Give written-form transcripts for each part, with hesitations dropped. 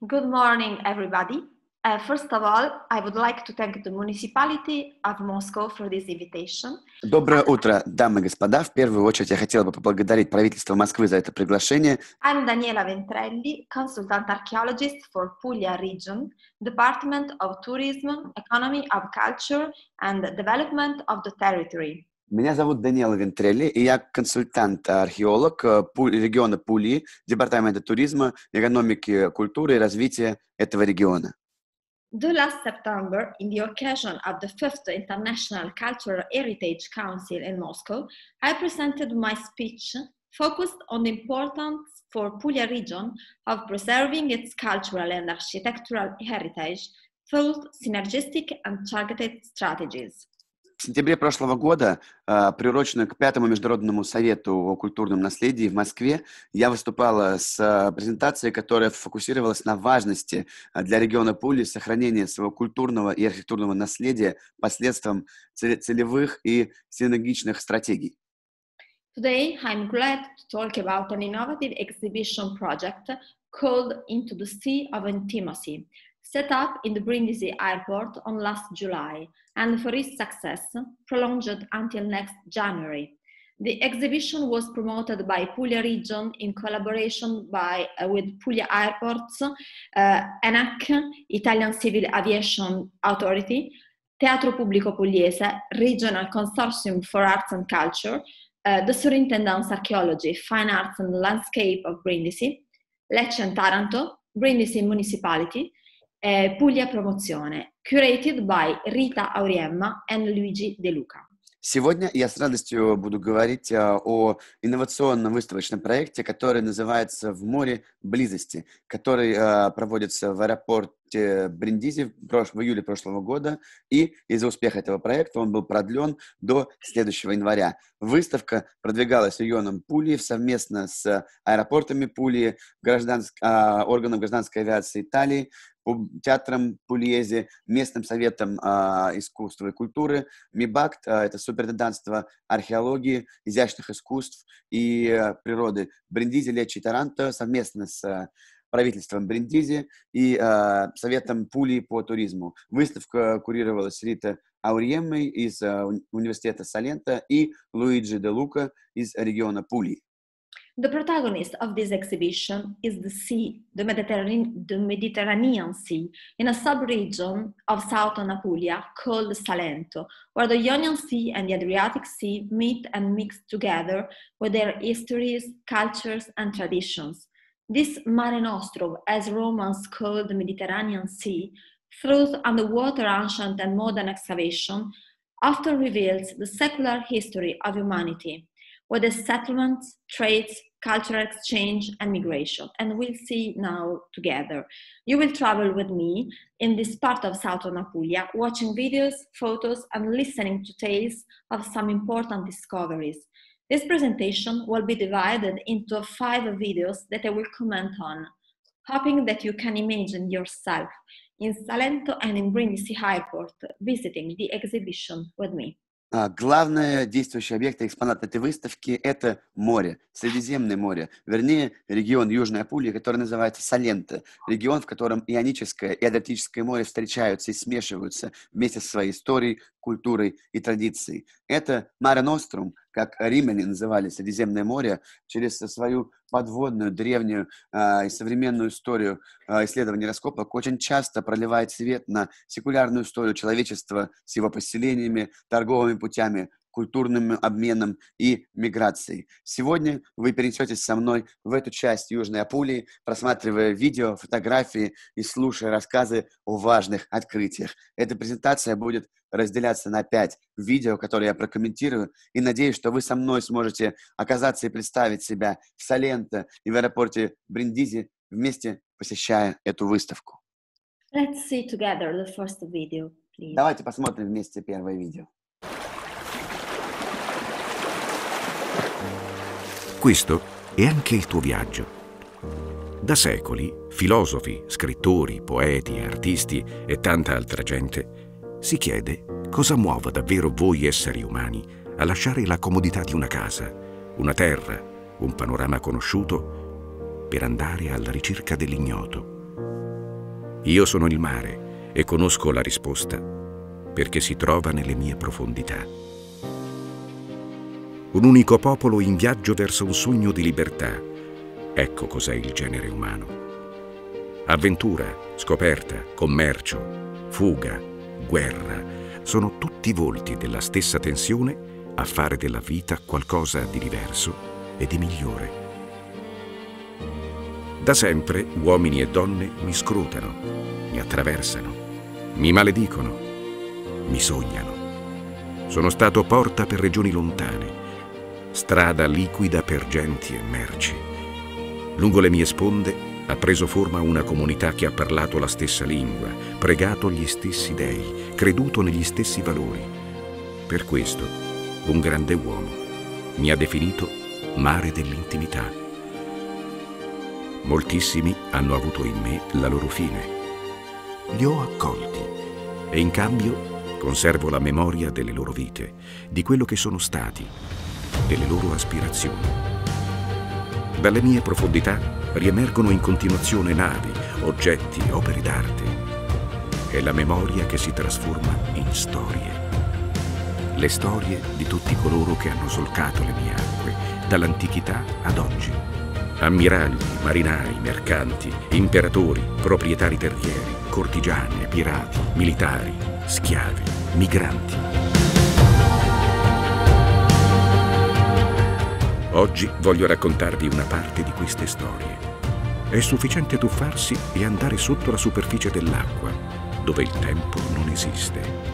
Good morning, everybody. First of all, I would like to thank the municipality of Moscow for this invitation. Доброе утро, дамы и господа. В первую очередь я хотела бы поблагодарить правительство Москвы за это приглашение. I'm Daniela Ventrelli, consultant archaeologist for Puglia region, Department of Tourism, Economy of Culture and Development of the Territory. Меня зовут Даниэла Вентрелли, и я консультант-археолог региона Пулии, Департамента туризма, экономики, культуры и развития этого региона. The last September, in the occasion of the 5th International Cultural Heritage Council in Moscow, I presented my speech focused on the importance for Puglia region of preserving its cultural and architectural heritage through synergistic and targeted strategies. В сентябре прошлого года, приуроченную к 5-му Международному совету о культурном наследии в Москве, я выступала с презентацией, которая фокусировалась на важности для региона Пулии сохранения своего культурного и архитектурного наследия посредством целевых и синергичных стратегий. Today, I'm glad to talk about an innovative exhibition project called Into the Sea of Intimacy, set up in the Bриндизи airport on last July, and for its success, prolonged until next January. The exhibition was promoted by Puglia region in collaboration with Puglia Airports, ENAC, Italian Civil Aviation Authority, Teatro Pubblico Pugliese, Regional Consortium for Arts and Culture, the Superintendence Archaeology, Fine Arts and Landscape of Brindisi, Lecce and Taranto, Brindisi Municipality, Puglia Promozione, curated by Rita Auriemma and Luigi De Luca. Сегодня я с радостью буду говорить о инновационном выставочном проекте, который называется «В море близости», который проводится в аэропорте Бриндизи в июле прошлого года, и из-за успеха этого проекта он был продлен до следующего января. Выставка продвигалась регионом Пулии совместно с аэропортами Пулии, органом гражданской авиации Италии, театром Пульезе, местным советом искусства и культуры, МИБАКТ, это суперинтендантство археологии, изящных искусств и природы Бриндизи, Лечи и Таранто совместно с правительством Бриндизи и советом Пулии по туризму. Выставка курировалась Рита Auriemma из Università Salento и Luigi De Luca из региона Пулии. The protagonist of this exhibition is the sea, the Mediterranean Sea, in a sub-region of southern Apulia called Salento, where the Ionian Sea and the Adriatic Sea meet and mix together with their histories, cultures, and traditions. This Mare Nostrum, as Romans called the Mediterranean Sea, through underwater ancient and modern excavation, often reveals the secular history of humanity, with its settlements, trades, cultural exchange, and migration. And we'll see now together. You will travel with me in this part of southern Apulia, watching videos, photos, and listening to tales of some important discoveries. This presentation will be divided into 5 videos that I will comment on, hoping that you can imagine yourself in Salento and in Brindisi Airport visiting the exhibition with me. Главный действующий объект и экспонат этой выставки – это море, Средиземное море, вернее, регион Южной Апулии, который называется Саленто, регион, в котором Ионическое и Адриатическое море встречаются и смешиваются вместе со своей историей, культурой и традицией. Это Mare Nostrum, как римляне называли Средиземное море, через свою подводную, древнюю и современную историю исследований раскопок очень часто проливает свет на секулярную историю человечества с его поселениями, торговыми путями, культурным обменом и миграцией. Сегодня вы перенесетесь со мной в эту часть Южной Апулии, просматривая видео, фотографии и слушая рассказы о важных открытиях. Эта презентация будет разделяться на 5 видео, которые я прокомментирую, и надеюсь, что вы со мной сможете оказаться и представить себя в Саленто и в аэропорте Бриндизи, вместе посещая эту выставку. Let's see together the first video, please. Давайте посмотрим вместе первое видео. Questo è anche il tuo viaggio. Da secoli, filosofi, scrittori, poeti, artisti e tanta altra gente si chiede cosa muova davvero voi esseri umani a lasciare la comodità di una casa, una terra, un panorama conosciuto per andare alla ricerca dell'ignoto. Io sono il mare e conosco la risposta perché si trova nelle mie profondità. Un unico popolo in viaggio verso un sogno di libertà. Ecco cos'è il genere umano. Avventura, scoperta, commercio, fuga, guerra, sono tutti volti della stessa tensione a fare della vita qualcosa di diverso e di migliore. Da sempre uomini e donne mi scrutano, mi attraversano, mi maledicono, mi sognano. Sono stato porta per regioni lontane, strada liquida per genti e merci. Lungo le mie sponde ha preso forma una comunità che ha parlato la stessa lingua, pregato gli stessi dei, creduto negli stessi valori. Per questo, un grande uomo mi ha definito mare dell'intimità. Moltissimi hanno avuto in me la loro fine. Li ho accolti e in cambio conservo la memoria delle loro vite, di quello che sono stati, delle loro aspirazioni. Dalle mie profondità riemergono in continuazione navi, oggetti, opere d'arte. È la memoria che si trasforma in storie. Le storie di tutti coloro che hanno solcato le mie acque, dall'antichità ad oggi. Ammiragli, marinai, mercanti, imperatori, proprietari terrieri, cortigiani, pirati, militari, schiavi, migranti. Oggi voglio raccontarvi una parte di queste storie. È sufficiente tuffarsi e andare sotto la superficie dell'acqua, dove il tempo non esiste.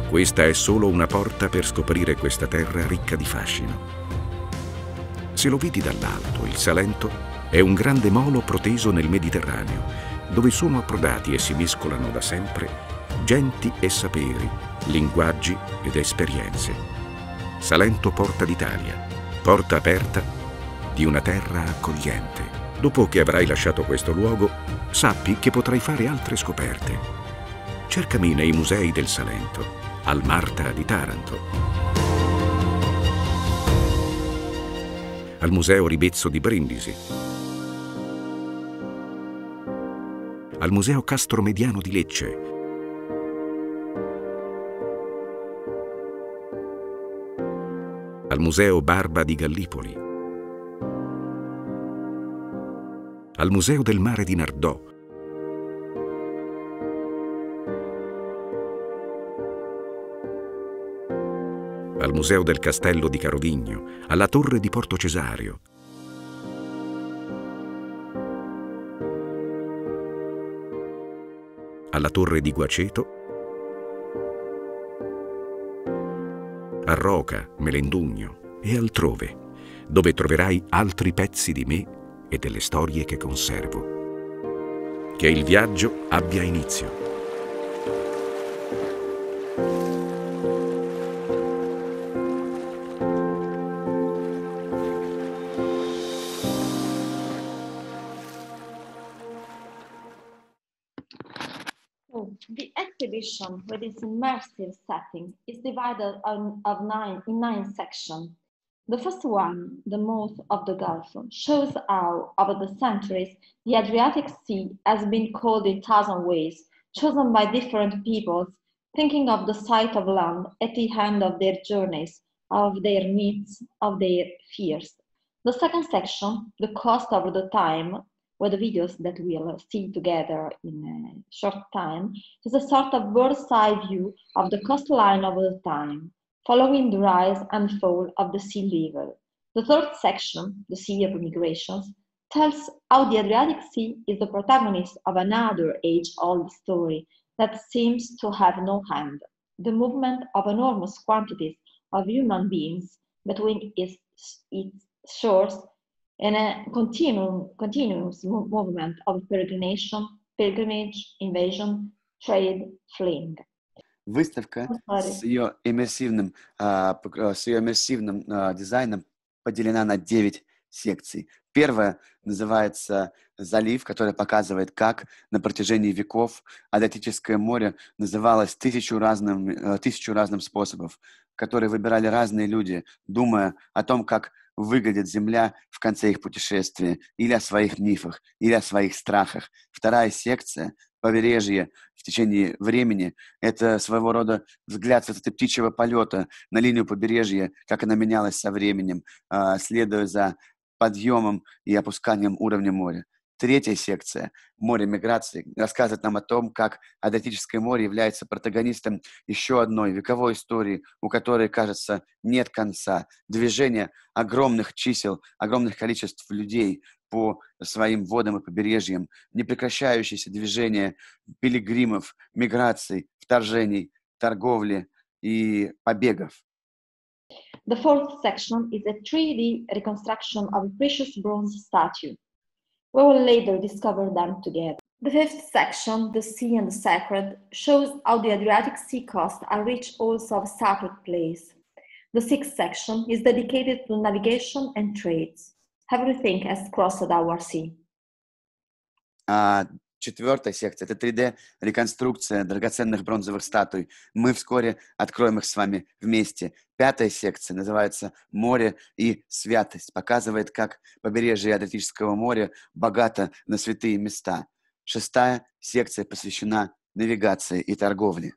Questa è solo una porta per scoprire questa terra ricca di fascino. Se lo vedi dall'alto, il Salento è un grande molo proteso nel Mediterraneo, dove sono approdati e si mescolano da sempre genti e saperi, linguaggi ed esperienze. Salento porta d'Italia, porta aperta di una terra accogliente. Dopo che avrai lasciato questo luogo, sappi che potrai fare altre scoperte. Cercami nei musei del Salento, al Marta di Taranto, al Museo Ribezzo di Brindisi, al Museo Castromediano di Lecce, al Museo Barba di Gallipoli, al Museo del Mare di Nardò, al Museo del Castello di Carovigno, alla Torre di Porto Cesario, alla Torre di Guaceto, a Roca, Melendugno e altrove, dove troverai altri pezzi di me e delle storie che conservo. Che il viaggio abbia inizio. The exhibition, with its immersive setting, is divided in nine sections. The first one, The Mouth of the Gulf, shows how, over the centuries, the Adriatic Sea has been called in 1,000 ways, chosen by different peoples, thinking of the sight of land at the end of their journeys, of their myths, of their fears. The second section, The Coast of the Time, with the videos that we'll see together in a short time, is a sort of bird's-eye view of the coastline of the time, following the rise and fall of the sea level. The third section, The Sea of Migrations, tells how the Adriatic Sea is the protagonist of another age-old story that seems to have no end, the movement of enormous quantities of human beings between its shores in a continuous movement of pilgrimage, invasion, trade, fleeing. Выставка с ее иммерсивным дизайном поделена на 9 секций. Первая называется «Залив», который показывает, как на протяжении веков Адриатическое море называлось тысячу разным способов. которые выбирали разные люди, думая о том, как выглядит Земля в конце их путешествия, или о своих мифах, или о своих страхах. Вторая секция «Побережье в течение времени» — это своего рода взгляд с высоты птичьего полета на линию побережья, как она менялась со временем, следуя за подъемом и опусканием уровня моря. Третья секция «Море миграции» рассказывает нам о том, как Адриатическое море является протагонистом еще одной вековой истории, у которой, кажется, нет конца. Движение огромных чисел, огромных количеств людей по своим водам и побережьям, непрекращающееся движение пилигримов, миграций, вторжений, торговли и побегов. The fourth section is a 3D reconstruction of a precious bronze statue. We will later discover them together. The fifth section, The Sea and the Sacred, shows how the Adriatic Sea coast are rich also of sacred place. The sixth section is dedicated to navigation and trades. Everything has crossed our sea. Четвертая секция — это 3D-реконструкция драгоценных бронзовых статуй. Мы вскоре откроем их с вами вместе. Пятая секция называется «Море и святость». Показывает, как побережье Адриатического моря богато на святые места. Шестая секция посвящена навигации и торговле.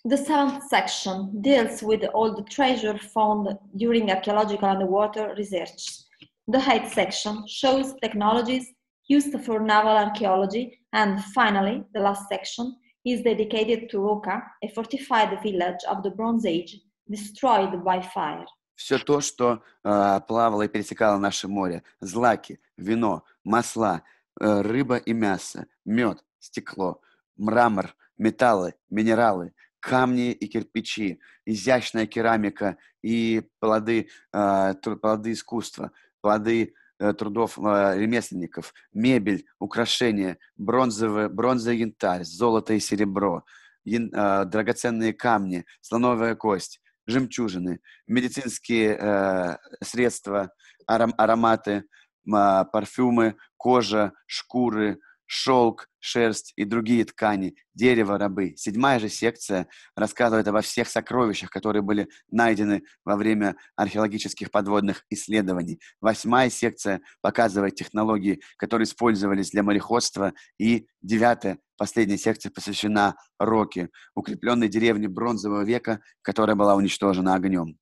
The seventh section deals with all the treasure found during archaeological underwater research. The eighth section shows technologies used for naval archaeology, and finally, the last section is dedicated to Luca, a fortified village of the Bronze Age, destroyed by fire. Все то, что плавало и пересекало наше море. Злаки, вино, масла, рыба и мясо, мед, стекло, мрамор, металлы, минералы, камни и кирпичи, изящная керамика и плоды искусства, плоды трудов ремесленников, мебель, украшения, бронза и янтарь, золото и серебро, драгоценные камни, слоновая кость, жемчужины, медицинские средства, ароматы, парфюмы, кожа, шкуры, шелк, шерсть и другие ткани, дерево, рабы. Седьмая же секция рассказывает обо всех сокровищах, которые были найдены во время археологических подводных исследований. Восьмая секция показывает технологии, которые использовались для мореходства. И девятая, последняя секция посвящена Роке, укрепленной деревне бронзового века, которая была уничтожена огнем.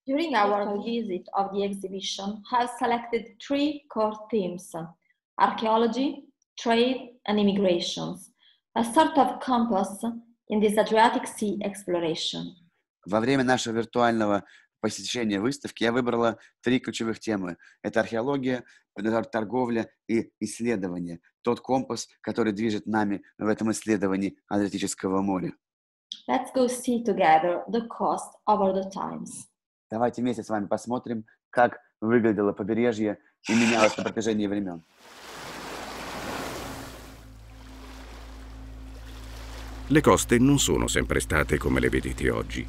During our visit of the exhibition, I have selected 3 core themes: archaeology, trade, and immigrations, a sort of compass in this Adriatic Sea exploration. Во время нашего виртуального посещения выставки я выбрала 3 ключевых темы. Это археология, торговля и исследование. Тот компас, который движет нами в этом исследовании Адриатического моря. Let's go see together the coast over the times. Давайте вместе с вами посмотрим, как выглядело побережье и менялось на протяжении времен. Le coste non sono sempre state come le vedete oggi.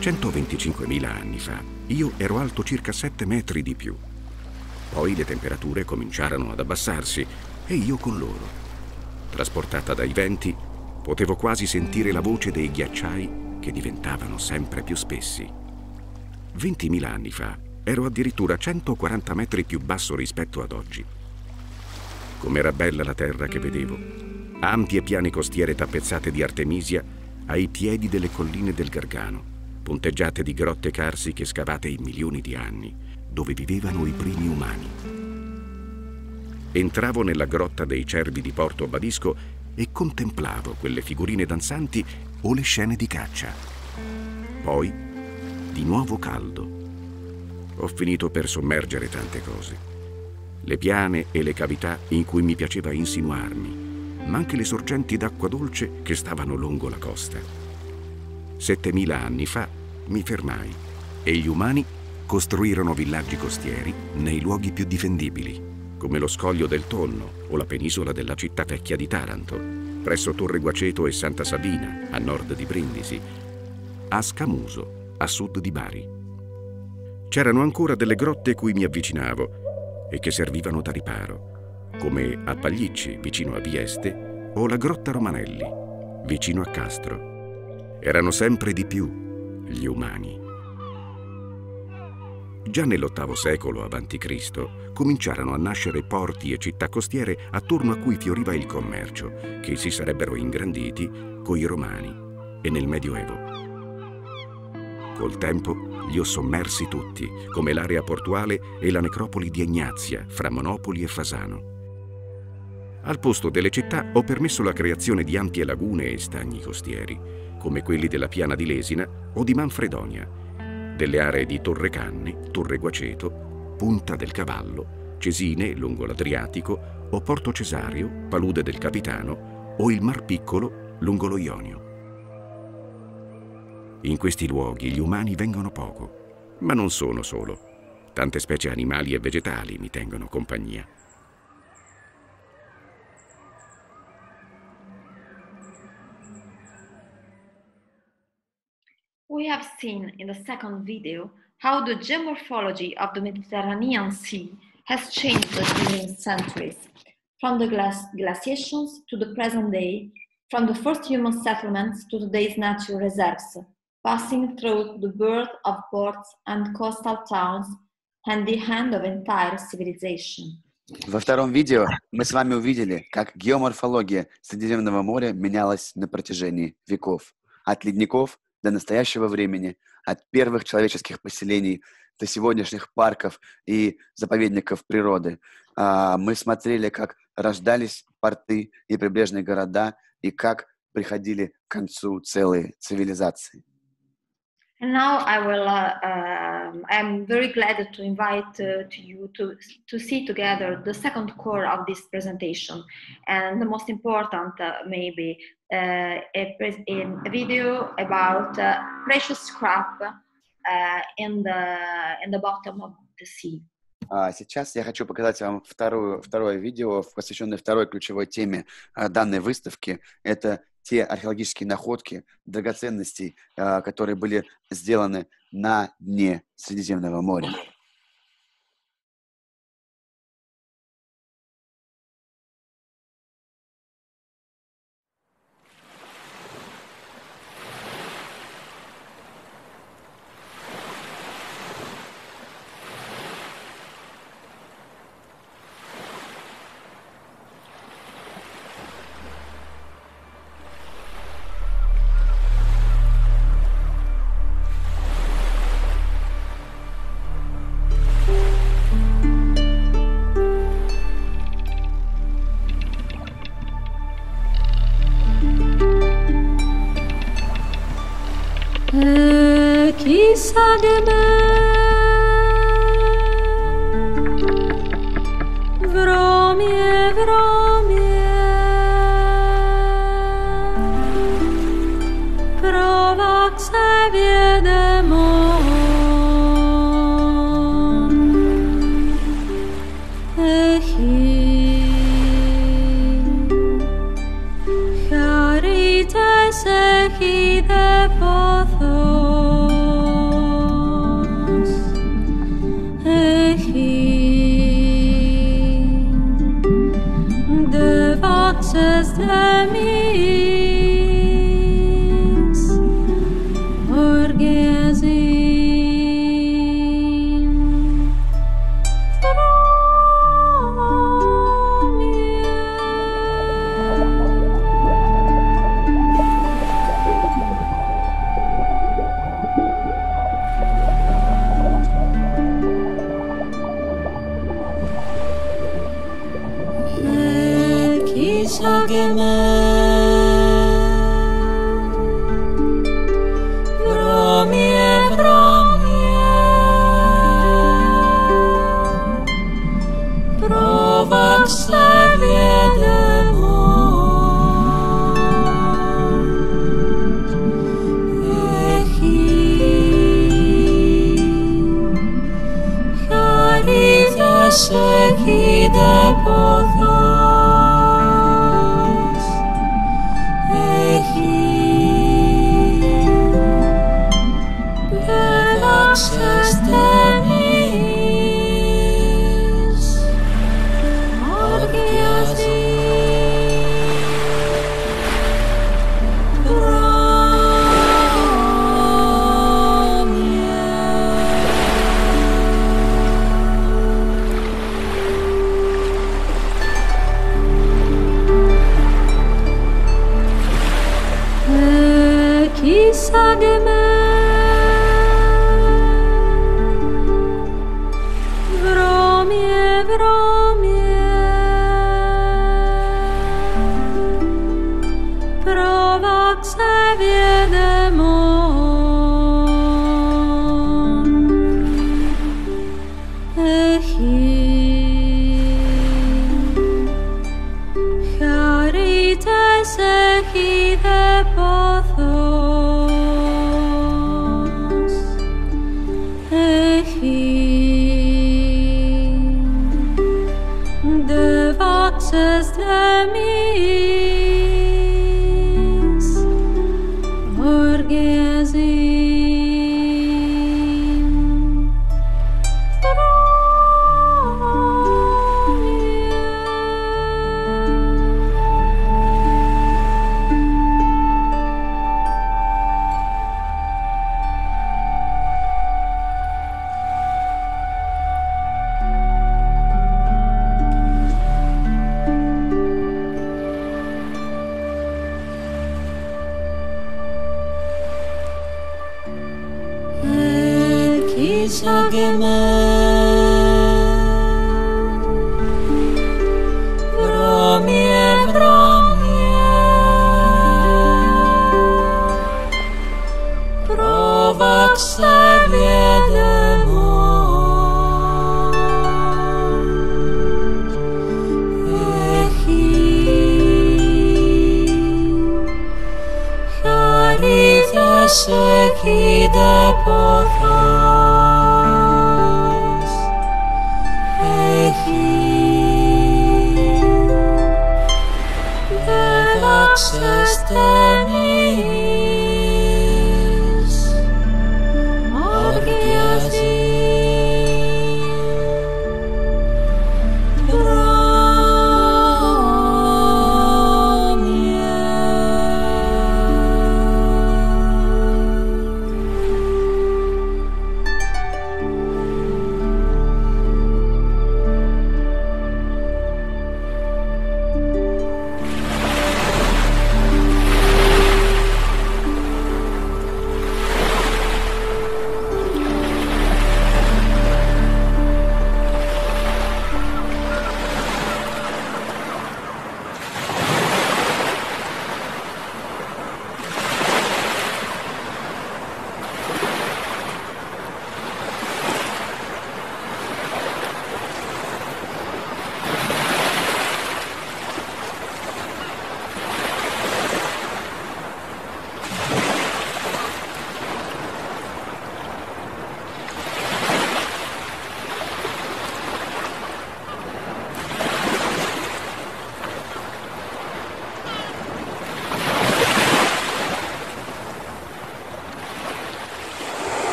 125.000 anni fa io ero alto circa 7 metri di più. Poi le temperature cominciarono ad abbassarsi e io con loro. Trasportata dai venti, potevo quasi sentire la voce dei ghiacciai che diventavano sempre più spessi. 20.000 anni fa ero addirittura 140 metri più basso rispetto ad oggi. Com'era bella la terra che vedevo. Ampie piane costiere tappezzate di artemisia ai piedi delle colline del Gargano, punteggiate di grotte carsiche scavate in milioni di anni, dove vivevano i primi umani. Entravo nella grotta dei cervi di Porto Badisco e contemplavo quelle figurine danzanti o le scene di caccia. Poi, di nuovo caldo. Ho finito per sommergere tante cose. Le piane e le cavità in cui mi piaceva insinuarmi, ma anche le sorgenti d'acqua dolce che stavano lungo la costa. 7.000 anni fa mi fermai e gli umani costruirono villaggi costieri nei luoghi più difendibili, come lo scoglio del Tonno o la penisola della città vecchia di Taranto, presso Torre Guaceto e Santa Sabina, a nord di Brindisi, a Scamuso, a sud di Bari. C'erano ancora delle grotte cui mi avvicinavo e che servivano da riparo, come a Paglicci, vicino a Vieste, o la grotta Romanelli, vicino a Castro. erano sempre di più gli umani. Già nell'VIII secolo a.C. cominciarono a nascere porti e città costiere attorno a cui fioriva il commercio, che si sarebbero ingranditi coi Romani e nel Medioevo. Col tempo li ho sommersi tutti, come l'area portuale e la necropoli di Egnazia, fra Monopoli e Fasano. Al posto delle città ho permesso la creazione di ampie lagune e stagni costieri, come quelli della Piana di Lesina o di Manfredonia, delle aree di Torre Canne, Torre Guaceto, Punta del Cavallo, Cesine lungo l'Adriatico o Porto Cesario, Palude del Capitano o il Mar Piccolo lungo lo Ionio. In questi luoghi gli umani vengono poco, ma non sono solo. Tante specie animali e vegetali mi tengono compagnia. We have seen in the second video how the geomorphology of the Mediterranean Sea has changed during centuries, from the glaciations to the present day, from the first human settlements to today's natural reserves, passing through the birth of ports and coastal towns and the end of entire civilization. Во втором видео мы с вами увидели, как геоморфология Средиземного моря менялась на протяжении веков, от ледников до настоящего времени, от первых человеческих поселений до сегодняшних парков и заповедников природы. Мы смотрели, как рождались порты и прибрежные города, и как приходили к концу целые цивилизации. And now I'm very glad to invite you to see together the second core of this presentation, and the most important maybe a video about precious scrap in the bottom of the sea. Сейчас я хочу показать вам второе видео, посвященное второй ключевой теме данной выставки. Это те археологические находки, драгоценностей, которые были сделаны на дне Средиземного моря. Chissà di me, vromie, provac se viedemo, charites echide pothos. De mis borgesin chissà che me provac se viedemo charitas echide pothos bedaxes temis orgiasin de vaxes demis orgesim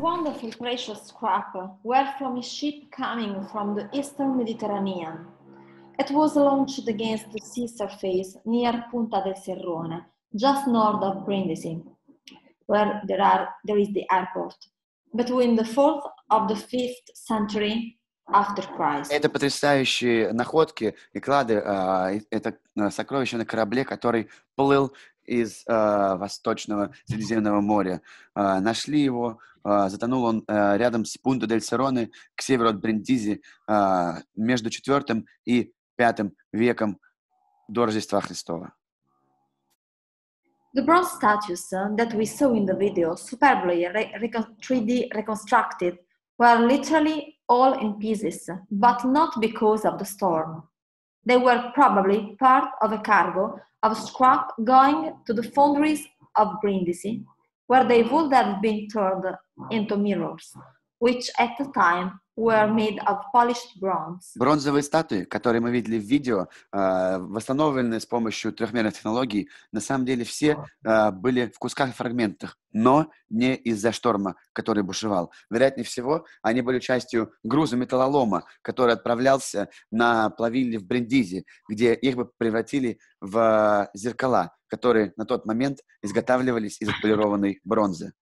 Wonderful precious scrap were from a ship coming from the eastern Mediterranean. It was launched against the sea surface near Punta del Serrone, just north of Brindisi, where there is the airport, between the 4th of the 5th century after Christ. Это потрясающие находки и клады. Это сокровища на корабле, который плыл из Восточного Средиземного моря. Нашли его, затонул он рядом с Пунта дель Серроне, к северу от Бриндизи, между IV и V веком до Рождества Христова. The bronze statues that we saw in the video, superbly 3D reconstructed, were literally all in pieces, but not because of the storm. They were probably part of a cargo of scrap going to the foundries of Brindisi, where they would have been turned into mirrors, which at the time were made of polished bronze. Бронзовые статуи, которые мы видели в видео, восстановлены с помощью трехмерных технологий, на самом деле все были в кусках и фрагментах, но не из-за шторма, который бушевал. Вероятнее всего, они были частью груза металлолома, который отправлялся на плавильни в Бриндизи, где их бы превратили в зеркала, которые на тот момент изготавливались из отполированной бронзы.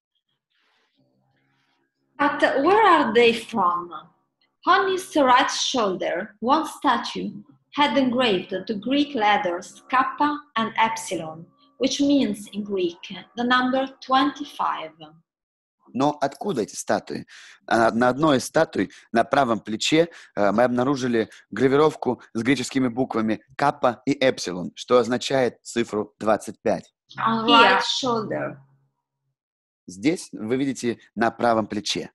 But where are they from? On his right shoulder, one statue had engraved the Greek letters Kappa and Epsilon, which means in Greek the number 25. Но откуда эти статуи? На одной из статуй на правом плече мы обнаружили гравировку с греческими буквами каппа и эпсилон, что означает цифру 25. On right shoulder. Здесь вы видите на правом плече.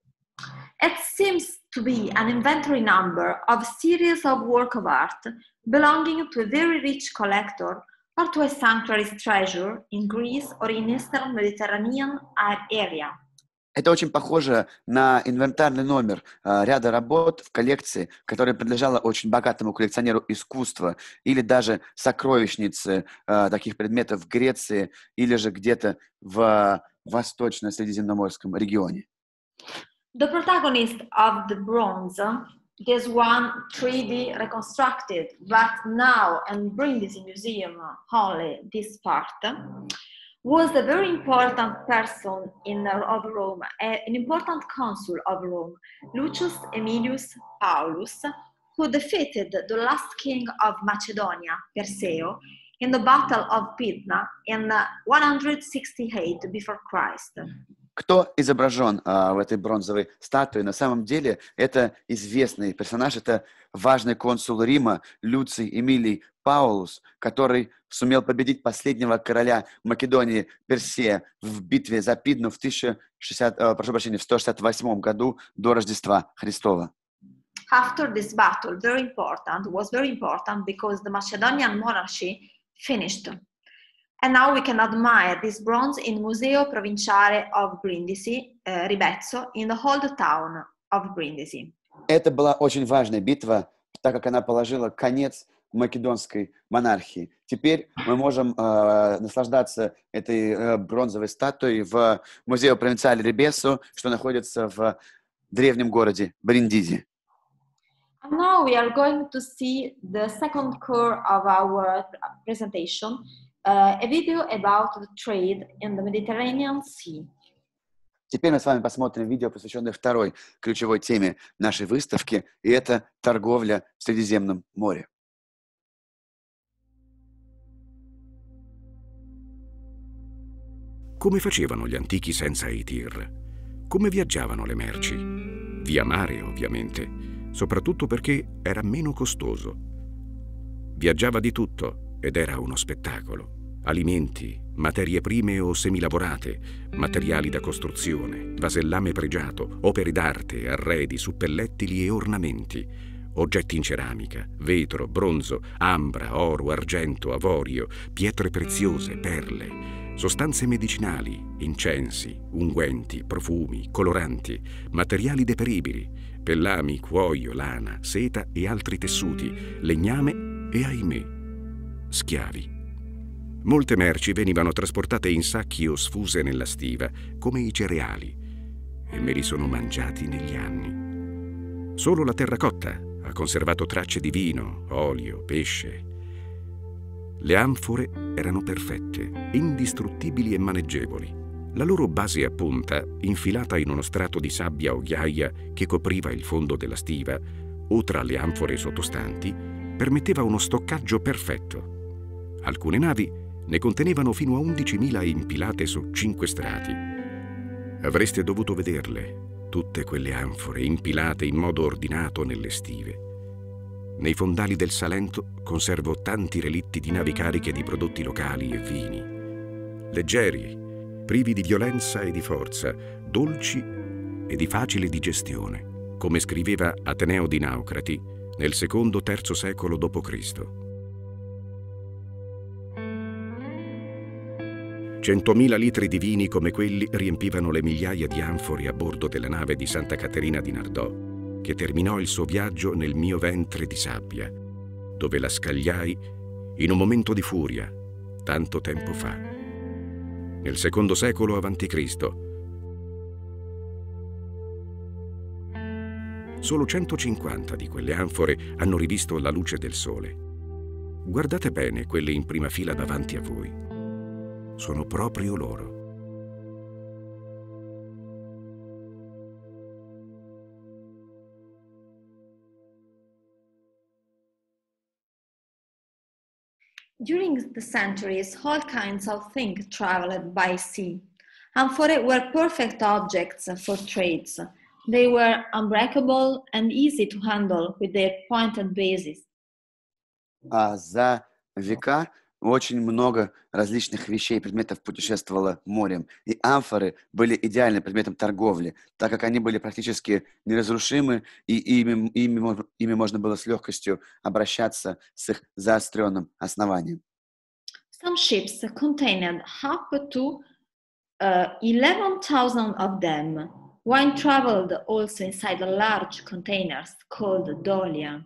It seems to be an inventory number of a series of work of art belonging to a very rich collector or to a sanctuary's treasure in Greece or in Eastern Mediterranean area. Это очень похоже на инвентарный номер ряда работ в коллекции, которая принадлежала очень богатому коллекционеру искусства или даже сокровищнице таких предметов в Греции или же где-то в Восточно-Средиземноморском регионе. The protagonist of the bronze, this one 3D reconstructed, but now in Brindizi Museum, only this part, was a very important person of Rome, an important consul of Rome, Lucius Aemilius Paulus, who defeated the last king of Macedonia, Perseo, in the Battle of Pydna in 168 before Christ. Кто изображен в этой бронзовой статуе? На самом деле это известный персонаж, это важный консул Рима Люций Эмилий Паулус, который сумел победить последнего короля Македонии Персея в битве за Пидну в 168 году до Рождества Христова. After this battle, was very important because the Macedonian monarchy finished. And now we can admire this bronze in Museo Provinciale of Brindisi, Ribezzo, in the old town of Brindisi. Это была очень важная битва, так как она положила конец македонской монархии. Теперь мы можем наслаждаться этой бронзовой статуей в Музее Провинциале Рибессо, что находится в древнем городе Бриндизи. And now we are going to see the second core of our presentation, a video about the trade in the Mediterranean Sea. Теперь мы с вами посмотрим видео, посвященное второй ключевой теме нашей выставки, и это торговля в Средиземном море. Come facevano gli antichi senza i tir? Come viaggiavano le merci? Via mare, ovviamente, soprattutto perché era meno costoso. Viaggiava di tutto ed era uno spettacolo. Alimenti, materie prime o semilavorate, materiali da costruzione, vasellame pregiato, opere d'arte, arredi, suppellettili e ornamenti, oggetti in ceramica, vetro, bronzo, ambra, oro, argento, avorio, pietre preziose, perle, sostanze medicinali, incensi, unguenti, profumi, coloranti, materiali deperibili, pellami, cuoio, lana, seta e altri tessuti, legname e, ahimè, schiavi. Molte merci venivano trasportate in sacchi o sfuse nella stiva, come i cereali, e me li sono mangiati negli anni. Solo la terracotta ha conservato tracce di vino, olio, pesce. Le anfore erano perfette, indistruttibili e maneggevoli. La loro base a punta, infilata in uno strato di sabbia o ghiaia che copriva il fondo della stiva, o tra le anfore sottostanti, permetteva uno stoccaggio perfetto. Alcune navi ne contenevano fino a 11.000 impilate su 5 strati. Avreste dovuto vederle, tutte quelle anfore impilate in modo ordinato nelle stive. Nei fondali del Salento conservo tanti relitti di navi cariche di prodotti locali e vini. Leggeri, privi di violenza e di forza, dolci e di facile digestione, come scriveva Ateneo di Naucrati nel secondo-terzo secolo d.C. 100.000 litri di vini come quelli riempivano le migliaia di anfore a bordo della nave di Santa Caterina di Nardò, che terminò il suo viaggio nel mio ventre di sabbia, dove la scagliai in un momento di furia, tanto tempo fa, nel secondo secolo a.C. Solo 150 di quelle anfore hanno rivisto la luce del sole. Guardate bene quelle in prima fila davanti a voi. Sono proprio loro. During the centuries, all kinds of things traveled by sea. Amphore were perfect objects for trades. They were unbreakable and easy to handle with their pointed bases. За века очень много различных вещей и предметов путешествовало морем. И амфоры были идеальным предметом торговли, так как они были практически неразрушимы, и ими можно было с легкостью обращаться с их заостренным основанием. Some ships contained up to 11,000 of them. Wine traveled also inside large containers called dolia.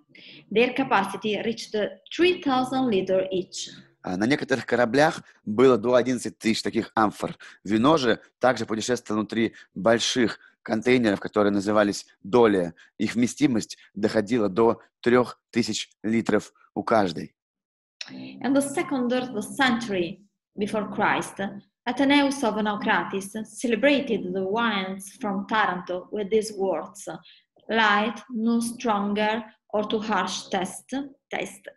Their capacity reached 3,000 liters each. На некоторых кораблях было до 11 тысяч таких амфор. Вино же также путешествовало внутри больших контейнеров, которые назывались долия. Их вместимость доходила до 3000 литров у каждой. In the second or the century before Christ, Athenaeus of Naucratis celebrated the wines from Taranto with these words: light, no stronger or too harsh taste,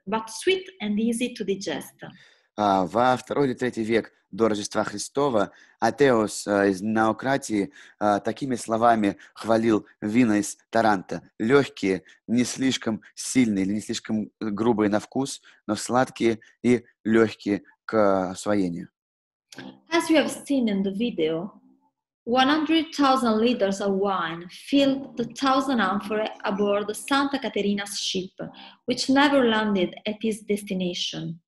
but sweet and easy to digest. Во II или III век до Рождества Христова Атеус из Наукратии такими словами хвалил вина из Таранта. Легкие, не слишком сильные или не слишком грубые на вкус, но сладкие и легкие к освоению. As you have seen in the video, 100,000 liters of wine filled the 1,000 amphorae aboard the Santa Caterina's ship, which never landed at its destination.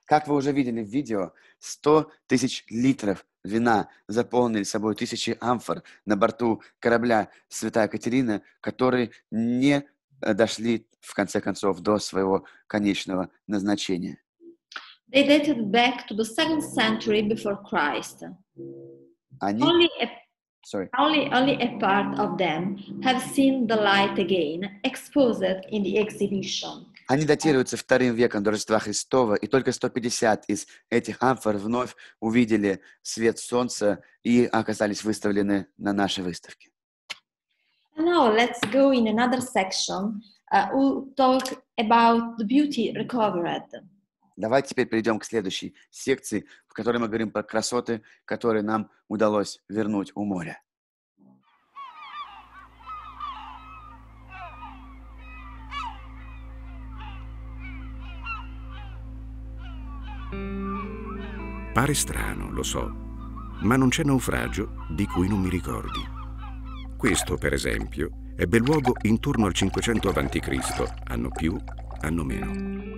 Как вы уже видели в видео, 100 тысяч литров вина заполнили собой тысячи амфор на борту корабля Святая Катерина, которые не дошли, в конце концов, до своего конечного назначения. They dated back to the 2nd century before Christ. Only a part of them have seen the light again, exposed in the exhibition. Они датируются II веком до Рождества Христова, и только 150 из этих амфор вновь увидели свет солнца и оказались выставлены на нашей выставке. And now let's go in another section who talk about the beauty recovered. Давайте теперь перейдем к следующей секции, в которой мы говорим про красоты, которые нам удалось вернуть у моря. Pare strano, lo so, ma non c'è naufragio di cui non mi ricordi. Questo, per esempio, ebbe luogo intorno al 500 a.C., anno più, anno meno.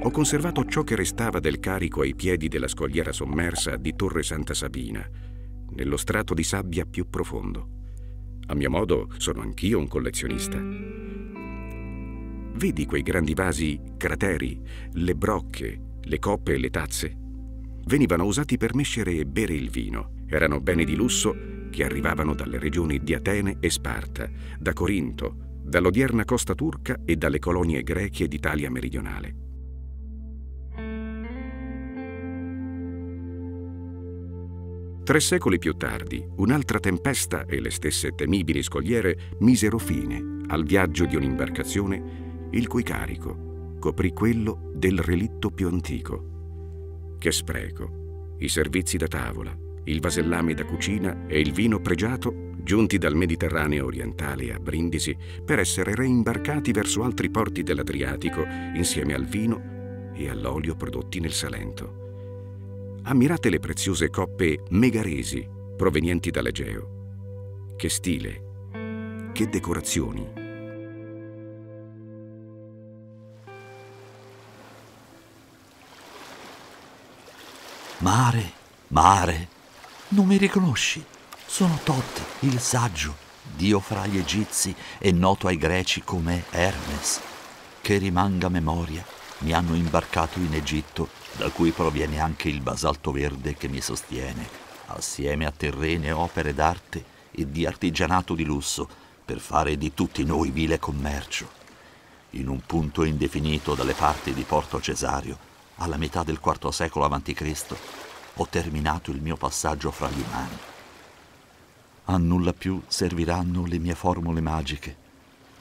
Ho conservato ciò che restava del carico ai piedi della scogliera sommersa di Torre Santa Sabina, nello strato di sabbia più profondo. A mio modo sono anch'io un collezionista. Vedi quei grandi vasi crateri, le brocche, le coppe e le tazze? Venivano usati per mescere e bere il vino. Erano beni di lusso che arrivavano dalle regioni di Atene e Sparta, da Corinto, dall'odierna costa turca e dalle colonie greche d'Italia meridionale. 3 secoli più tardi, un'altra tempesta e le stesse temibili scogliere misero fine al viaggio di un'imbarcazione il cui carico coprì quello del relitto più antico. Che spreco! I servizi da tavola, il vasellame da cucina e il vino pregiato giunti dal Mediterraneo orientale a Brindisi per essere reimbarcati verso altri porti dell'Adriatico insieme al vino e all'olio prodotti nel Salento. Ammirate le preziose coppe megaresi provenienti dall'Egeo. Che stile, che decorazioni! Mare Mare, non mi riconosci? Sono Tot, il saggio, dio fra gli egizi e noto ai greci come Hermes. Che rimanga memoria, mi hanno imbarcato in Egitto, da cui proviene anche il basalto verde che mi sostiene, assieme a terrene opere d'arte e di artigianato di lusso, per fare di tutti noi vile commercio. In un punto indefinito dalle parti di Porto Cesario, alla metà del IV secolo a.C., ho terminato il mio passaggio fra gli umani. A nulla più serviranno le mie formule magiche,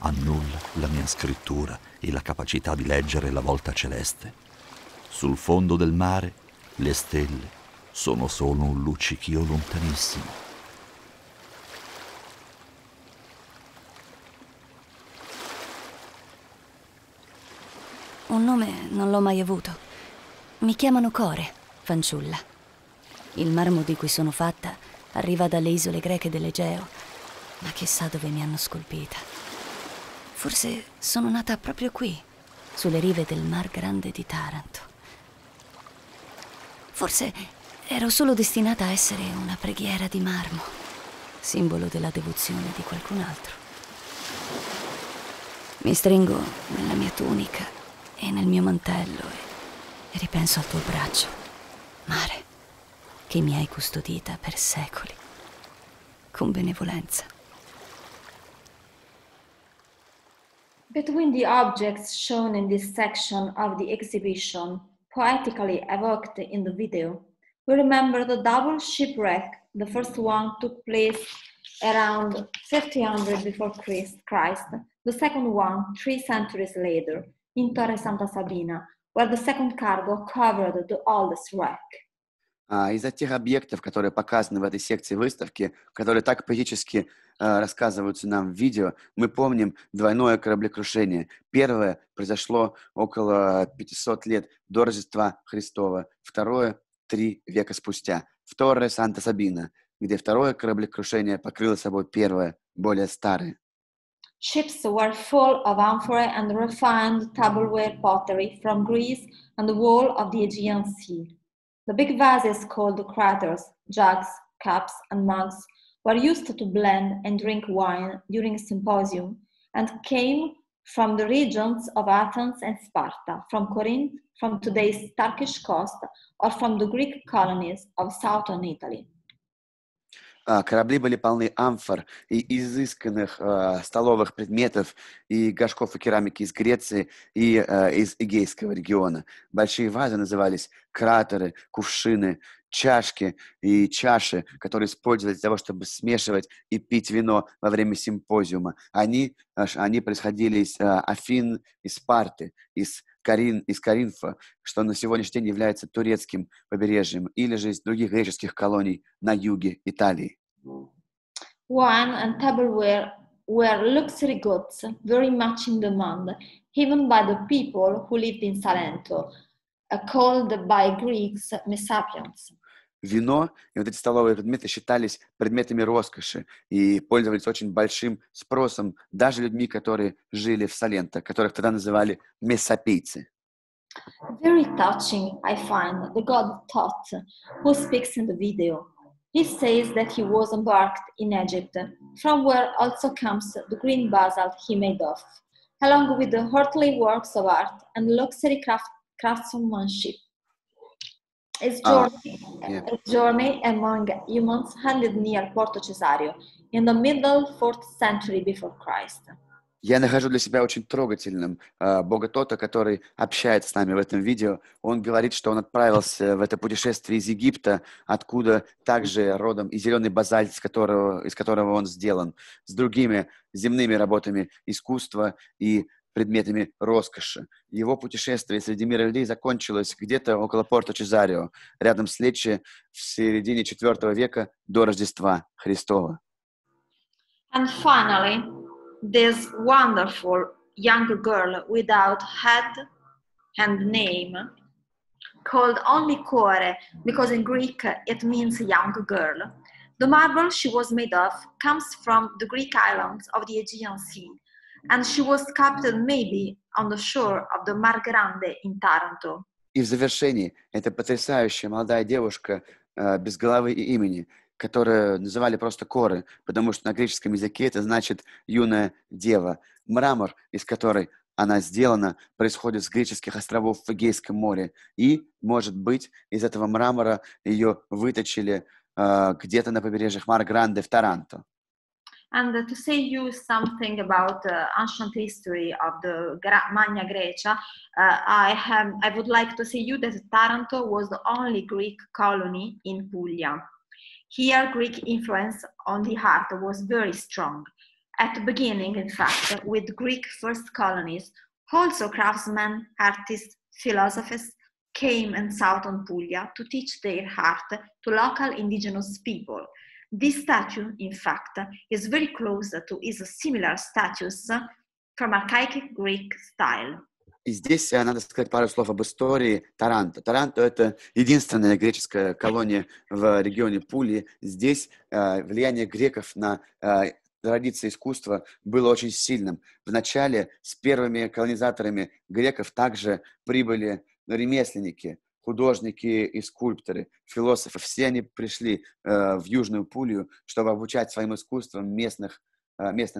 a nulla la mia scrittura e la capacità di leggere la volta celeste. Sul fondo del mare le stelle sono solo un luccichio lontanissimo. Un nome non l'ho mai avuto. Mi chiamano Core, fanciulla. Il marmo di cui sono fatta arriva dalle isole greche dell'Egeo, ma chissà dove mi hanno scolpita. Forse sono nata proprio qui, sulle rive del Mar Grande di Taranto. Forse ero solo destinata a essere una preghiera di marmo, simbolo della devozione di qualcun altro. Mi stringo nella mia tunica e nel mio mantello e ripenso al tuo braccio, mare, che mi hai custodita per secoli, con benevolenza. Between the objects shown in this section of the exhibition, poetically evoked in the video, we remember the double shipwreck. The first one took place around 300 before Christ. The second one, 3 centuries later, in Torre Santa Sabina, where the second cargo covered the oldest wreck. Из-за тех объектов, которые показаны в этой секции выставки, которые так поэтически рассказываются нам в видео, мы помним двойное кораблекрушение. Первое произошло около 500 лет до Рождества Христова, второе 3 века спустя, в Торре Санта Сабина, где второе кораблекрушение покрыло собой первое, более старое. Ships were full of amphora and refined tableware pottery from Greece and the wall of the Aegean Sea. The big vases called craters, jugs, cups, and mugs were used to blend and drink wine during a symposium and came from the regions of Athens and Sparta, from Corinth, from today's Turkish coast, or from the Greek colonies of southern Italy. Корабли были полны амфор и изысканных столовых предметов и горшков и керамики из Греции и из Эгейского региона. Большие вазы назывались кратеры, кувшины, чашки и чаши, которые использовались для того, чтобы смешивать и пить вино во время симпозиума. Они происходили из Афин, из Спарты, из Коринфа, что на сегодняшний день является турецким побережьем, или же из других греческих колоний на юге Италии. Wine and tableware were luxury goods, very much in demand, even by the people who lived in Salento, called by Greeks Messapians. Вино и вот эти столовые предметы считались предметами роскоши и пользовались очень большим спросом даже людьми, которые жили в Саленто, которых тогда называли мессапийцы. Very touching, I find, the god Thoth, who speaks in the video. He says that he was embarked in Egypt, from where also comes the green basalt he made of, along with the earthly works of art and luxury craftsmanship. His journey among humans ended near Porto Cesario in the middle 4th century before Christ. Я нахожу для себя очень трогательным Бога Тота, который общается с нами в этом видео. Он говорит, что он отправился в это путешествие из Египта, откуда также родом и зеленый базальт, из которого он сделан, с другими земными работами искусства и предметами роскоши. Его путешествие среди мира людей закончилось где-то около Порто Чезарио, рядом с Леччи, в середине IV века до Рождества Христова. And finally, this wonderful young girl without head and name, called only Core because in Greek it means young girl. The marble she was made of comes from the Greek islands of the Aegean Sea, and she was sculpted maybe on the shore of the Mar Grande in Taranto. И в завершении эта потрясающая молодая девушка без головы и имени, которые называли просто коры, потому что на греческом языке это значит «юная дева». Мрамор, из которой она сделана, происходит с греческих островов в Эгейском море. И, может быть, из этого мрамора ее выточили где-то на побережьях Мар-Гранде в Таранто. And to say you something about ancient history of the Magna Grecia, I would like to say you that Taranto was the only Greek colony in Puglia. Here, Greek influence on the art was very strong. At the beginning, in fact, with Greek first colonies, also craftsmen, artists, philosophers came and sought on Puglia to teach their art to local indigenous people. This statue, in fact, is very close to its similar statues from archaic Greek style. И здесь надо сказать пару слов об истории Таранто. Таранто — это единственная греческая колония в регионе Пули. Здесь влияние греков на традиции искусства было очень сильным. Вначале с первыми колонизаторами греков также прибыли ремесленники, художники и скульпторы, философы. Все они пришли в Южную Пулию, чтобы обучать своим искусством местное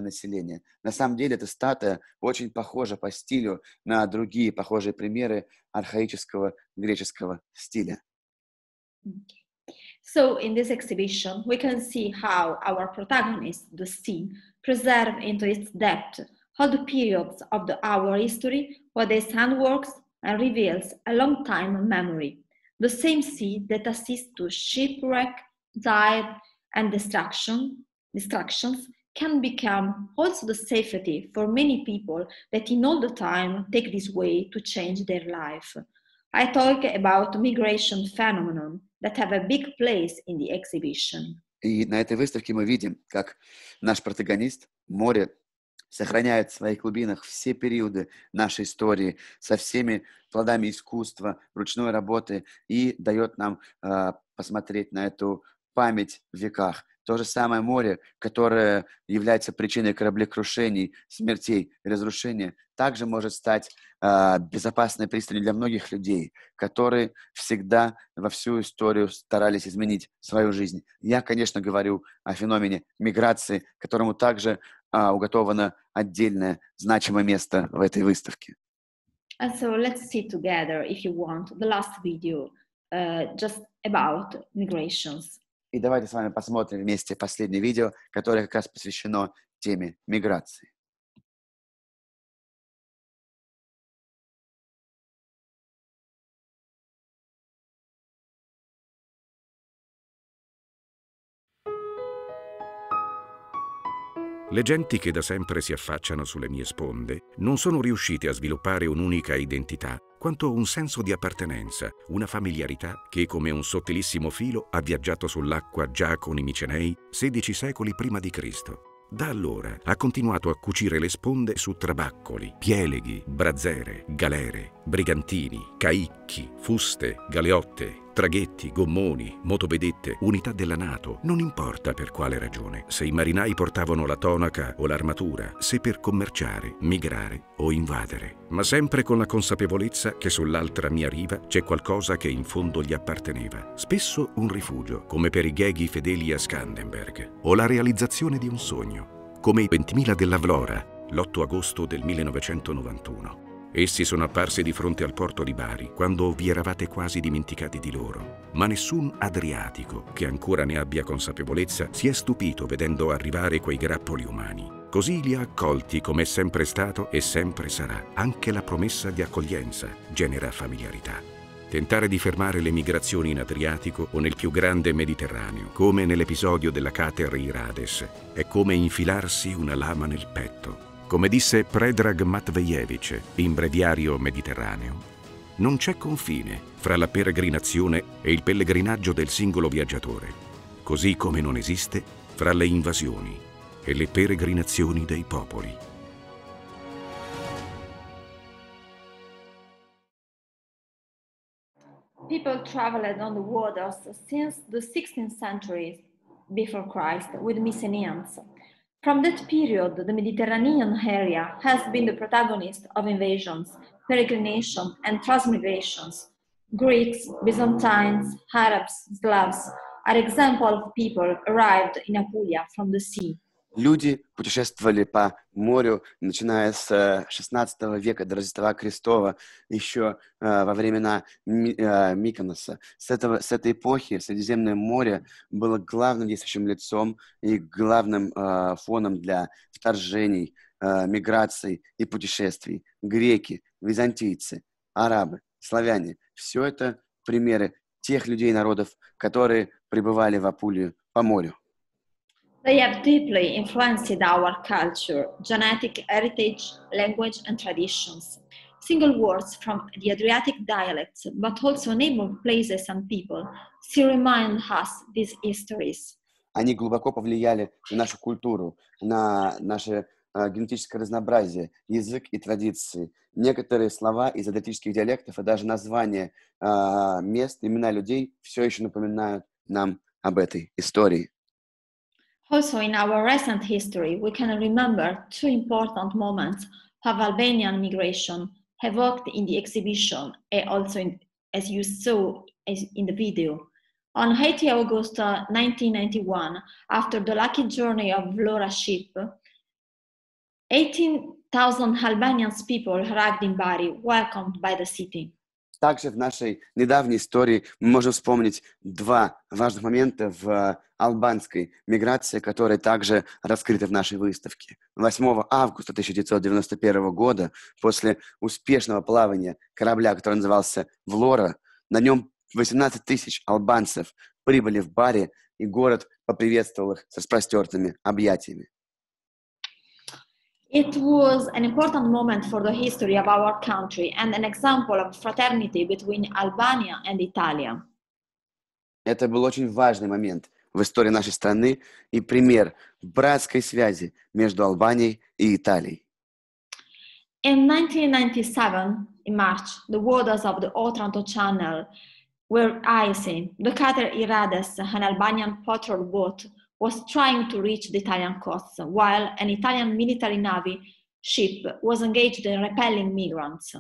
население. На самом деле эта статуя очень похожа по стилю на другие похожие примеры архаического греческого стиля. So in this exhibition, we can see how our protagonist, the sea, preserve into its depth all the periods of our history where its handworks and reveals a long time memory. The same sea that assists to shipwreck, dive, and destructions can become also the safety for many people that in all the time take this way to change their life. I talk about migration phenomenon that have a big place in the exhibition. И на этой выставке мы видим, как наш протагонист, море, сохраняет в своих глубинах все периоды нашей истории со всеми плодами искусства, ручной работы и дает нам посмотреть на эту память в веках. То же самое море, которое является причиной кораблекрушений, смертей и разрушения, также может стать безопасной пристанью для многих людей, которые всегда во всю историю старались изменить свою жизнь. Я, конечно, говорю о феномене миграции, которому также уготовано отдельное значимое место в этой выставке. And so let's see together, if you want, the last video just about migrations. И давайте с вами посмотрим вместе последнее видео, которое как раз посвящено теме миграции. Le genti che da sempre si affacciano sulle mie sponde non sono riuscite a sviluppare un'unica identità, quanto un senso di appartenenza, una familiarità che, come un sottilissimo filo, ha viaggiato sull'acqua già con i Micenei 16 secoli prima di Cristo. Da allora ha continuato a cucire le sponde su trabaccoli, pieleghi, brazzere, galere, brigantini, caicchi, fuste, galeotte, traghetti, gommoni, motovedette, unità della NATO, non importa per quale ragione, se i marinai portavano la tonaca o l'armatura, se per commerciare, migrare o invadere, ma sempre con la consapevolezza che sull'altra mia riva c'è qualcosa che in fondo gli apparteneva, spesso un rifugio, come per i gheghi fedeli a Skanderberg, o la realizzazione di un sogno, come i 20.000 dell'Avlora, l'8 agosto del 1991. Essi sono apparsi di fronte al porto di Bari quando vi eravate quasi dimenticati di loro, ma nessun adriatico che ancora ne abbia consapevolezza si è stupito vedendo arrivare quei grappoli umani. Così li ha accolti come è sempre stato e sempre sarà. Anche la promessa di accoglienza genera familiarità. Tentare di fermare le migrazioni in Adriatico o nel più grande Mediterraneo, come nell'episodio della Cater Irades, è come infilarsi una lama nel petto. Come disse Predrag Matvejevic in Breviario Mediterraneo, non c'è confine fra la peregrinazione e il pellegrinaggio del singolo viaggiatore, così come non esiste fra le invasioni e le peregrinazioni dei popoli. People traveled on the waters since the 16th century before Christ with Mycenaeans. From that period, the Mediterranean area has been the protagonist of invasions, peregrination, and transmigrations. Greeks, Byzantines, Arabs, Slavs are examples of people arrived in Apulia from the sea. Люди путешествовали по морю, начиная с XVI века до Рождества Христова, еще во времена Миконоса. С этой эпохи Средиземное море было главным действующим лицом и главным фоном для вторжений, миграций и путешествий. Греки, византийцы, арабы, славяне – все это примеры тех людей и народов, которые прибывали в Апулию по морю. They have deeply influenced our culture, genetic heritage, language, and traditions. Single words from the Adriatic dialects, but also neighboring places and people, still remind us these histories. Они глубоко повлияли на нашу культуру, на наше генетическое разнообразие, язык и традиции. Некоторые слова из адриатических диалектов и даже названия мест, имена людей все еще напоминают нам об этой истории. Also, in our recent history, we can remember two important moments of Albanian migration evoked in the exhibition and also, as you saw in the video. On 8 August 1991, after the lucky journey of Vlora ship, 18,000 Albanian people arrived in Bari, welcomed by the city. Также в нашей недавней истории мы можем вспомнить два важных момента в албанской миграции, которые также раскрыты в нашей выставке. 8 августа 1991 года, после успешного плавания корабля, который назывался «Влора», на нем 18 тысяч албанцев прибыли в Бари, и город поприветствовал их с распростертыми объятиями. It was an important moment for the history of our country and an example of fraternity between Albania and Italia. Это был очень важный момент в истории нашей страны и пример братской связи между Албанией и Италией. In 1997, in March, the waters of the Otranto Channel were icy. The cutter Irades, an Albanian patrol boat, was trying to reach the Italian coast, while an Italian military navy ship was engaged in repelling migrants.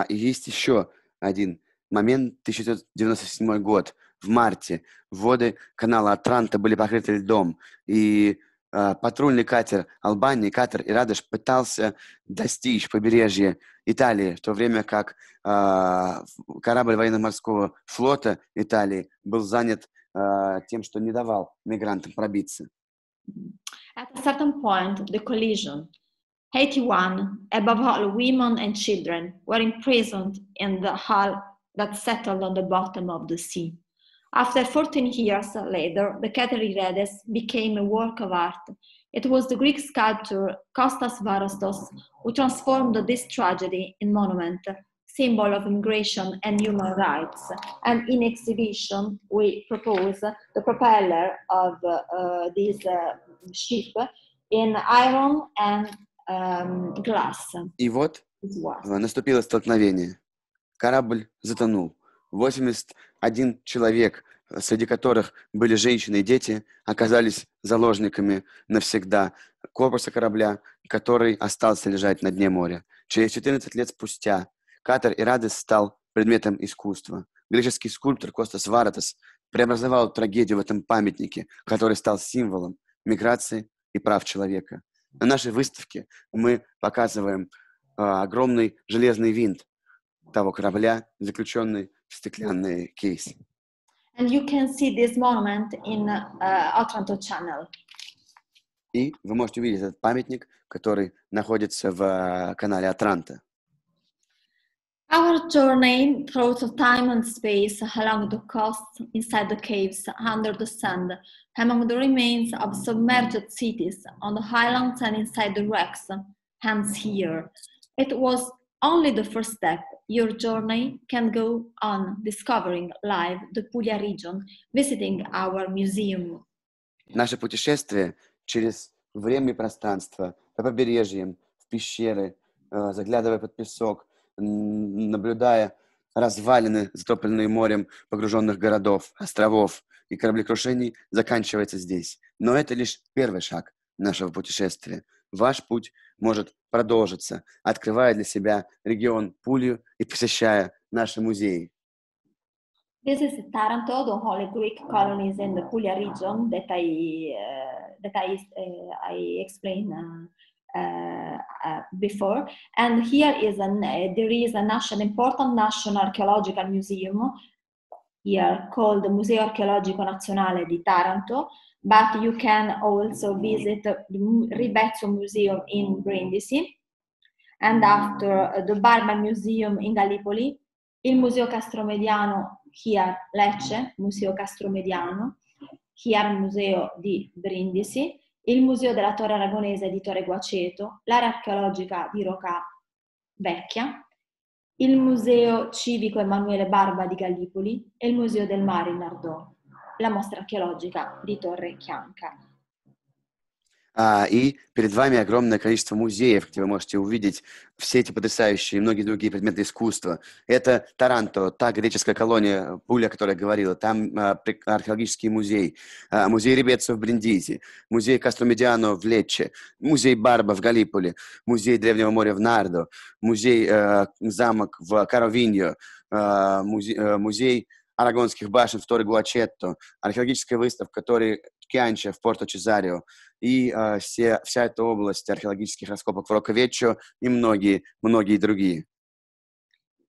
Есть еще один момент, 1997 год. В марте воды канала Отранто были покрыты льдом, и патрульный катер Албании, катер Ирадеш, пытался достичь побережья Италии, в то время как корабль военно-морского флота Италии был занят тем, что не давал мигрантам пробиться. At a certain point, the collision, 81, above all women and children, were imprisoned in the hull that settled on the bottom of the sea. After 14 years later, the cutter Iredes became a work of art. It was the Greek sculptor Kostas Varostos who transformed this tragedy in monument, symbol of immigration and human rights. And in exhibition, we propose the propeller of this ship in iron and glass. И вот наступило столкновение. Корабль затонул. 81 человек, среди которых были женщины и дети, оказались заложниками навсегда корпуса корабля, который остался лежать на дне моря. Через 14 лет спустя катер Ирадес стал предметом искусства. Греческий скульптор Костас Варатос преобразовал трагедию в этом памятнике, который стал символом миграции и прав человека. На нашей выставке мы показываем огромный железный винт того корабля, заключенный в стеклянный кейс. And you can see this monument in Otranto Channel. И вы можете увидеть этот памятник, который находится в канале Отранто. Our journey through time and space along the coast, inside the caves, under the sand, among the remains of submerged cities, on the highlands and inside the wrecks, ends here. It was only the first step. Your journey can go on discovering live the Puglia region, visiting our museum. Наше путешествие через время и пространство, по побережьям, в пещеры, заглядывая под песок, наблюдая развалины, затопленные морем погруженных городов, островов и кораблекрушений, заканчивается здесь. Но это лишь первый шаг нашего путешествия. Ваш путь может продолжиться, открывая для себя регион Пулью и посещая наши музеи. This is Taranto, the only Greek colonies in the Puglia region that I explained before. And here is there is an important national archaeological museum here called the Museo Archeologico Nazionale di Taranto, but you can also visit the Ribezzo Museum in Brindisi, and after the Barba Museum in Gallipoli, il Museo Castromediano here Lecce, Museo Castromediano, here Museo di Brindisi, il Museo della Torre Aragonese di Torre Guaceto, l'area archeologica di Rocca Vecchia, il Museo Civico Emanuele Barba di Gallipoli e il Museo del Mare in Nardò, la mostra archeologica di Torre Chianca. И перед вами огромное количество музеев, где вы можете увидеть все эти потрясающие и многие другие предметы искусства. Это Таранто, та греческая колония Пуля, о которой я говорила, там археологический музей, музей Рибеццо в Бриндизи, музей Кастромедиано в Лечче, музей Барба в Галлиполи, музей Древнего моря в Нардо, музей замок в Каровиньо, музей Арагонских башен в Торре Гуачетто, археологическая выставка Торре Chiancia в Порто-Чезарио и вся эта область археологических раскопок в Рокко-Веччо и многие другие.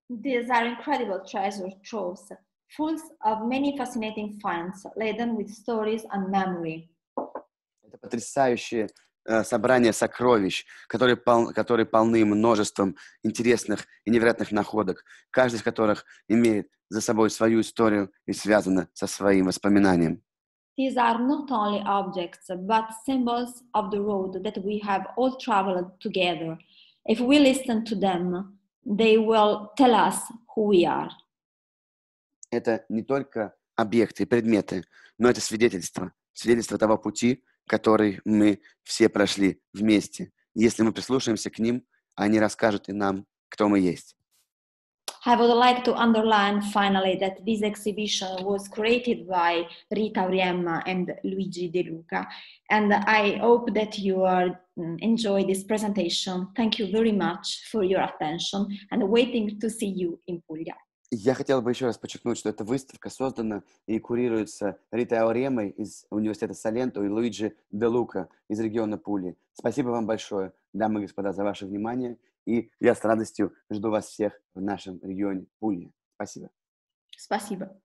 These are incredible treasure troves, full of many fascinating finds, laden with stories and memory. Это потрясающее собрание сокровищ, которые полны множеством интересных и невероятных находок, каждый из которых имеет за собой свою историю и связана со своим воспоминанием. These are not only objects, but symbols of the road that we have all traveled together. If we listen to them, they will tell us who we are. Это не только объекты и предметы, но это свидетельство того пути, который мы все прошли вместе. Если мы прислушаемся к ним, они расскажут и нам, кто мы есть. I would like to underline finally that this exhibition was created by Rita Auriemma and Luigi De Luca, and I hope that you enjoy this presentation. Thank you very much for your attention and waiting to see you in Puglia. Я хотел бы еще раз подчеркнуть, что эта выставка создана и курируется Ритой Ауремой из Университета Саленто и Луиджи Де Лука из региона Пули. Спасибо вам большое, дамы и господа, за ваше внимание. И я с радостью жду вас всех в нашем регионе Пули. Спасибо. Спасибо.